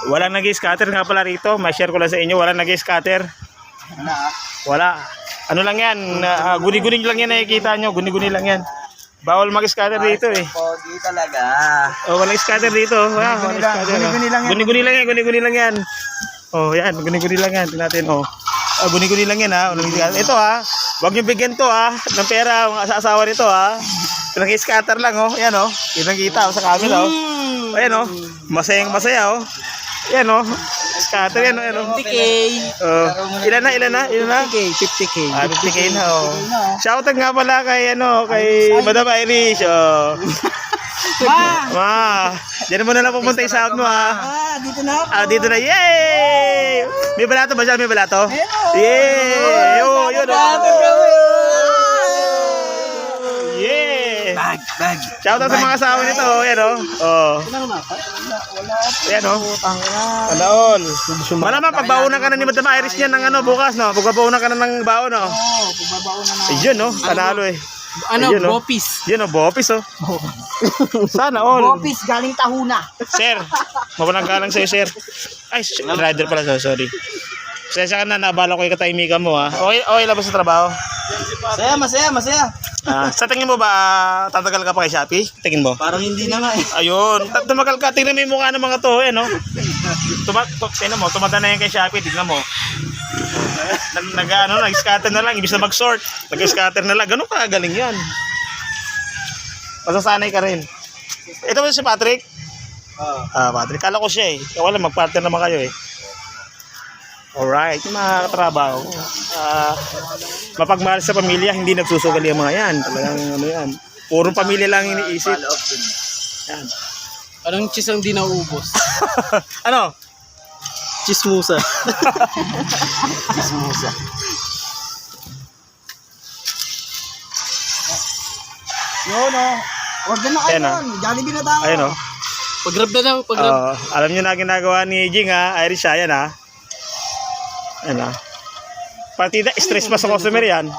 Walang nag-scatter nga pala rito. May share ko lang sa inyo. Walang nag-scatter. Wala. Ano lang yan? Guni-guni lang yan nakikita nyo. Guni-guni lang yan. Bawal mag-scatter dito eh. Pogi talaga. Oh, walang scatter dito. Walang scatter. Guni-guni lang yan. Guni-guni lang yan. Oh, yan. Guni-guni lang yan. Tingnan natin. Oh. Guni-guni lang yan ha. Ito ha. Huwag nyo bigyan to ha. Ng pera. Mga asawa nito ha. Nag-scatter lang oh. Yan oh. Kitang-kita oh, sa camera oh. Ayan oh. Masayang masaya oh. Yan oh. Scatter yan oh. Yan, oh. 50K. Ilan na? 50K. 50K na oh. Shoutout nga pala kay kay Madam Irish oh. Ma, diyan mo na lang pupunta i-shout mo ha. Dito na ako. Dito na. Yay! May balato ba siya? May balato? Yay! Yun yeah! Bag. Shoutout sa mga asawa nito oh. Yan oh. Oh. Yan oh. Panaol. Malamang pagbaunan ka na ni Madam Irish niyan ng bukas no. Pagbaunan ka na ng baon no. Pagbabaon na na. Ayun no. Panalo eh. Ano, Ayun, oh. Bopis. Yan oh, Bopis oh. Sana all. Bopis, galing Tahuna. Sir, mawalang galang sa'yo, sir. Ay, rider pala sa'yo, sorry. Sensya ka na, nabala ko yung katahimikan mo, ha? Okay lang ba sa trabaho? Masaya. Sa tingin mo ba, tatagal ka pa kay Shopee? Tingin mo? Parang hindi na nga eh. Ayun, tumagal ka. Tingnan mo yung mukha ng mga to, no? Tingnan mo, tumata na yan kay Shopee, tingnan mo. Nag-scatter na lang, ibig na mag-sort. Nag-scatter na lang, ganun ka, galing yan. Masasanay ka rin. Ito ba si Patrick? Patrick, kala ko siya eh. Wala, mag-partner naman kayo eh. Alright, yung mga katrabaho. Mapagmahal sa pamilya, hindi nagsusugal yung mga yan. Talagang ano yan. Puro pamilya lang iniisip. Yan. Anong cheese ang di nauubos? Ano? Chismusa. Chismusa. Yun o. Huwag na kayo nun. Jollibee na tayo. Ayun o. Pag-grab na daw. Pag-grab. Alam nyo na ginagawa ni Jing ha. Irish ha. Yan ha. Yan ha. Partida, stress pa sa customer yan.